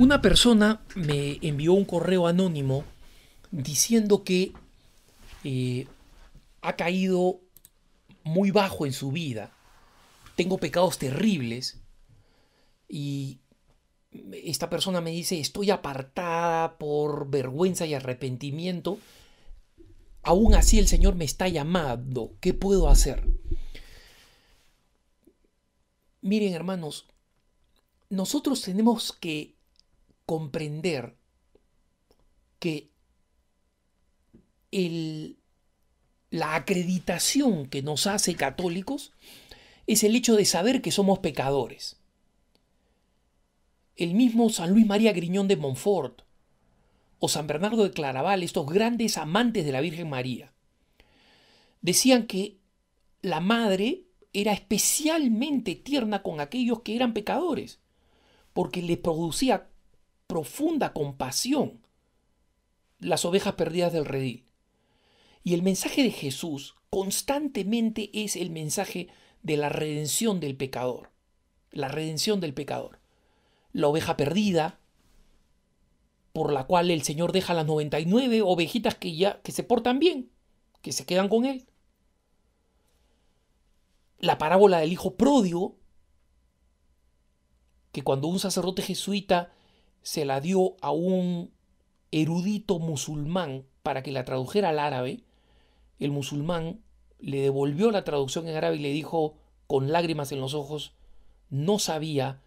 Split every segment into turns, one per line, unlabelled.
Una persona me envió un correo anónimo diciendo que eh, ha caído muy bajo en su vida. Tengo pecados terribles y esta persona me dice, estoy apartada por vergüenza y arrepentimiento. Aún así el Señor me está llamando. ¿Qué puedo hacer? Miren, hermanos, nosotros tenemos que comprender que el, la acreditación que nos hace católicos es el hecho de saber que somos pecadores. El mismo San Luis María Griñón de Montfort o San Bernardo de Claraval, estos grandes amantes de la Virgen María, decían que la madre era especialmente tierna con aquellos que eran pecadores, porque les producía profunda compasión las ovejas perdidas del redil. Y el mensaje de Jesús constantemente es el mensaje de la redención del pecador. La redención del pecador. La oveja perdida, por la cual el Señor deja las 99 ovejitas que se portan bien, que se quedan con Él. La parábola del hijo pródigo, que cuando un sacerdote jesuita se la dio a un erudito musulmán para que la tradujera al árabe, el musulmán le devolvió la traducción en árabe y le dijo con lágrimas en los ojos, no sabía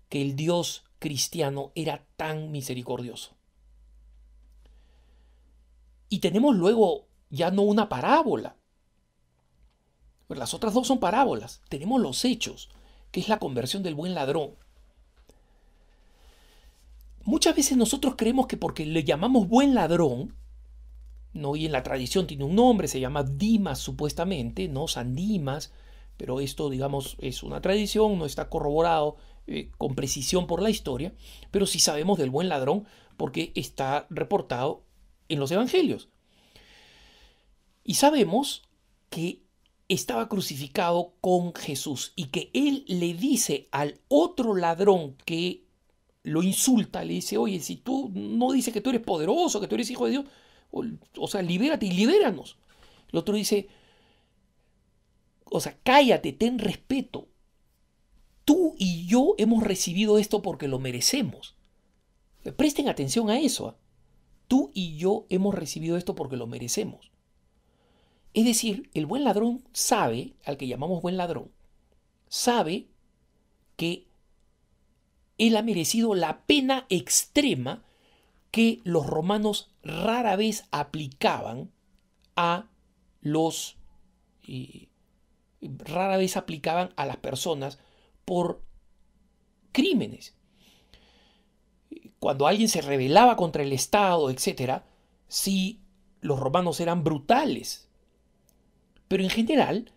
que el Dios cristiano era tan misericordioso. Y tenemos luego ya no una parábola, las otras dos son parábolas, tenemos los hechos, que es la conversión del buen ladrón. Muchas veces nosotros creemos que porque le llamamos buen ladrón, ¿no? Y en la tradición tiene un nombre, se llama Dimas supuestamente, ¿no? San Dimas, pero esto, digamos, es una tradición, no está corroborado con precisión por la historia, pero sí sabemos del buen ladrón porque está reportado en los evangelios. Y sabemos que estaba crucificado con Jesús y que él le dice al otro ladrón que lo insulta, le dice, oye, si tú no dices que tú eres poderoso, que tú eres hijo de Dios, o sea, libérate y libéranos. El otro dice, o sea, cállate, ten respeto. Tú y yo hemos recibido esto porque lo merecemos. Presten atención a eso. ¿Eh? Tú y yo hemos recibido esto porque lo merecemos. Es decir, el buen ladrón sabe, al que llamamos buen ladrón, sabe que él ha merecido la pena extrema que los romanos rara vez aplicaban a los rara vez aplicaban a las personas por crímenes. Cuando alguien se rebelaba contra el Estado, etcétera, sí, los romanos eran brutales. Pero en general,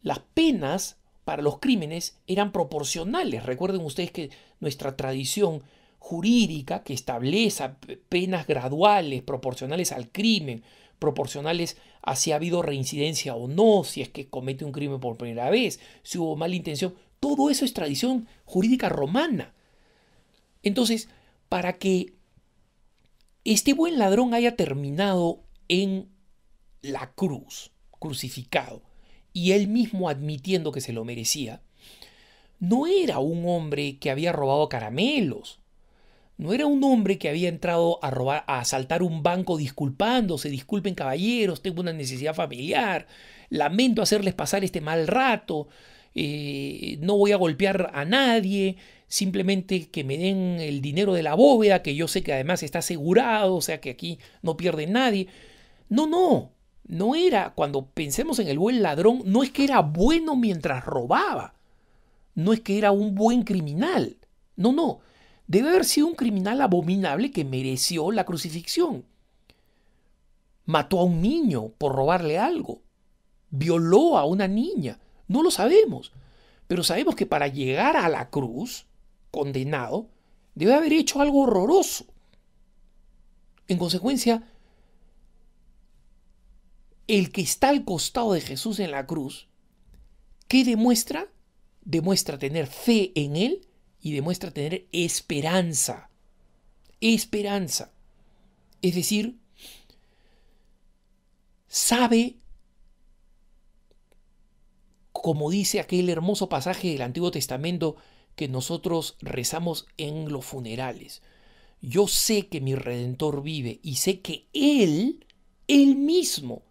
las penas para los crímenes eran proporcionales. Recuerden ustedes que nuestra tradición jurídica, que establece penas graduales, proporcionales al crimen, proporcionales a si ha habido reincidencia o no, si es que comete un crimen por primera vez, si hubo mala intención, todo eso es tradición jurídica romana. Entonces, para que este buen ladrón haya terminado en la cruz, crucificado, y él mismo admitiendo que se lo merecía, no era un hombre que había robado caramelos, no era un hombre que había entrado a robar, a asaltar un banco disculpándose, disculpen caballeros, tengo una necesidad familiar, lamento hacerles pasar este mal rato, no voy a golpear a nadie, simplemente que me den el dinero de la bóveda, que yo sé que además está asegurado, o sea que aquí no pierde nadie. No era, cuando pensemos en el buen ladrón, no es que era bueno mientras robaba, no es que era un buen criminal, no, debe haber sido un criminal abominable que mereció la crucifixión. Mató a un niño por robarle algo, violó a una niña, no lo sabemos, pero sabemos que para llegar a la cruz, condenado, debe haber hecho algo horroroso. En consecuencia, el que está al costado de Jesús en la cruz, ¿qué demuestra? Demuestra tener fe en Él y demuestra tener esperanza. esperanza. Es decir, sabe, como dice aquel hermoso pasaje del Antiguo Testamento que nosotros rezamos en los funerales. Yo sé que mi Redentor vive y sé que Él mismo,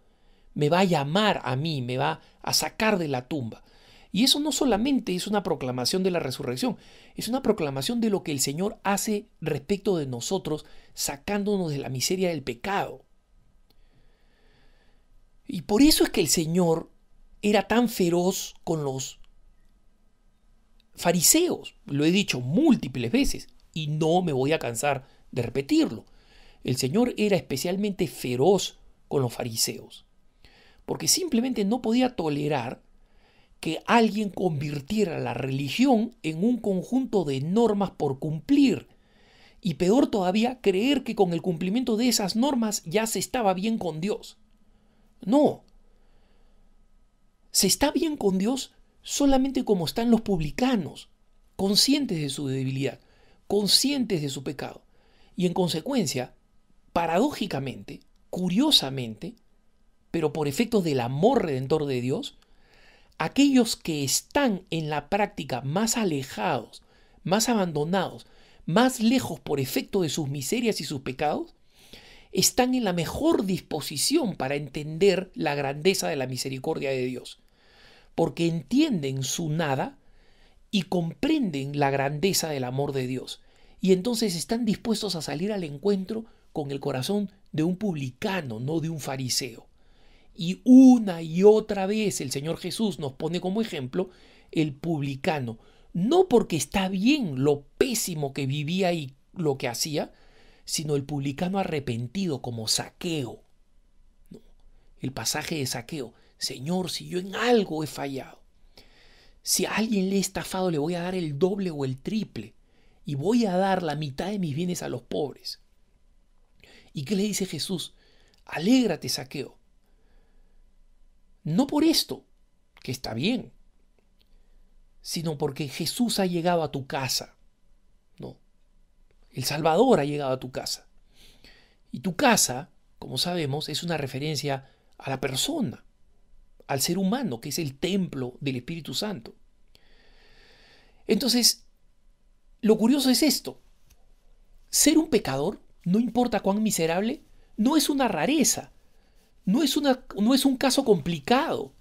me va a llamar a mí, me va a sacar de la tumba. Y eso no solamente es una proclamación de la resurrección, es una proclamación de lo que el Señor hace respecto de nosotros, sacándonos de la miseria del pecado. Y por eso es que el Señor era tan feroz con los fariseos. Lo he dicho múltiples veces y no me voy a cansar de repetirlo. El Señor era especialmente feroz con los fariseos, porque simplemente no podía tolerar que alguien convirtiera la religión en un conjunto de normas por cumplir, y peor todavía, creer que con el cumplimiento de esas normas ya se estaba bien con Dios. No. Se está bien con Dios solamente como están los publicanos, conscientes de su debilidad, conscientes de su pecado. Y en consecuencia, paradójicamente, curiosamente, pero por efectos del amor redentor de Dios, aquellos que están en la práctica más alejados, más abandonados, más lejos por efecto de sus miserias y sus pecados, están en la mejor disposición para entender la grandeza de la misericordia de Dios, porque entienden su nada y comprenden la grandeza del amor de Dios, y entonces están dispuestos a salir al encuentro con el corazón de un publicano, no de un fariseo. Y una y otra vez el Señor Jesús nos pone como ejemplo el publicano, no porque está bien lo pésimo que vivía y lo que hacía, sino el publicano arrepentido como Zaqueo. El pasaje de Zaqueo: Señor, si yo en algo he fallado, si a alguien le he estafado, le voy a dar el doble o el triple, y voy a dar la mitad de mis bienes a los pobres. ¿Y qué le dice Jesús? Alégrate, Zaqueo. No por esto, que está bien, sino porque Jesús ha llegado a tu casa. No, el Salvador ha llegado a tu casa. Y tu casa, como sabemos, es una referencia a la persona, al ser humano, que es el templo del Espíritu Santo. Entonces, lo curioso es esto: ser un pecador, no importa cuán miserable, no es una rareza, no es un caso complicado,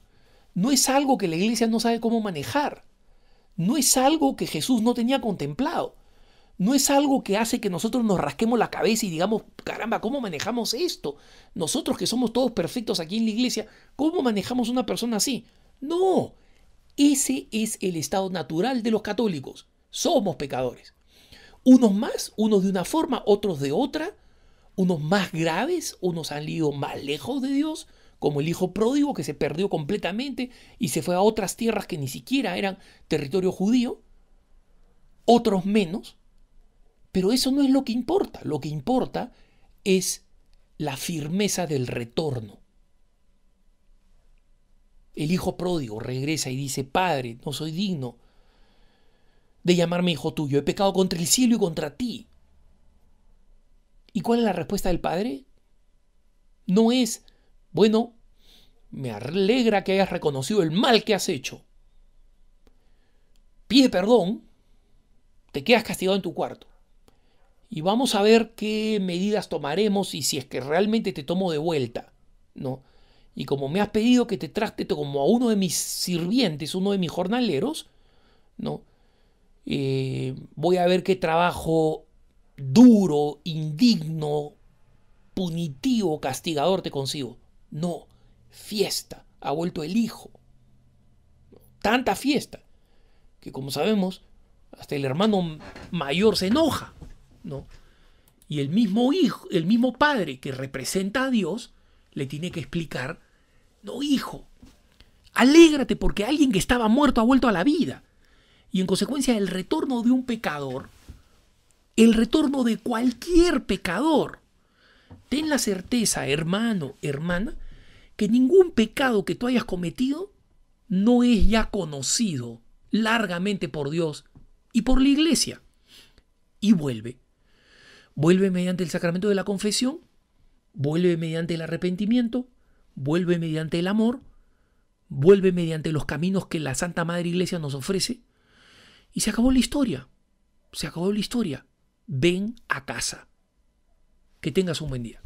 no es algo que la iglesia no sabe cómo manejar, no es algo que Jesús no tenía contemplado, no es algo que hace que nosotros nos rasquemos la cabeza y digamos, caramba, ¿cómo manejamos esto? Nosotros que somos todos perfectos aquí en la iglesia, ¿cómo manejamos una persona así? No, ese es el estado natural de los católicos. Somos pecadores. Unos más, unos de una forma, otros de otra, unos más graves, unos han ido más lejos de Dios, como el hijo pródigo que se perdió completamente y se fue a otras tierras que ni siquiera eran territorio judío, otros menos, pero eso no es lo que importa es la firmeza del retorno. El hijo pródigo regresa y dice: Padre, no soy digno de llamarme hijo tuyo, he pecado contra el cielo y contra ti. ¿Y cuál es la respuesta del padre? No es: bueno, me alegra que hayas reconocido el mal que has hecho, pide perdón, te quedas castigado en tu cuarto y vamos a ver qué medidas tomaremos y si es que realmente te tomo de vuelta, ¿no? Y como me has pedido que te trate como a uno de mis sirvientes, uno de mis jornaleros, ¿no? Voy a ver qué trabajo duro, indigno, punitivo, castigador te consigo. No, fiesta, ha vuelto el hijo. Tanta fiesta que, como sabemos, hasta el hermano mayor se enoja, ¿no? Y el mismo hijo, el mismo padre que representa a Dios, le tiene que explicar: no, hijo, alégrate porque alguien que estaba muerto ha vuelto a la vida. Y en consecuencia, el retorno de un pecador, el retorno de cualquier pecador, ten la certeza, hermano, hermana, que ningún pecado que tú hayas cometido no es ya conocido largamente por Dios y por la iglesia. Y vuelve. Vuelve mediante el sacramento de la confesión, vuelve mediante el arrepentimiento, vuelve mediante el amor, vuelve mediante los caminos que la Santa Madre Iglesia nos ofrece, y se acabó la historia. Se acabó la historia. Ven a casa. Que tengas un buen día.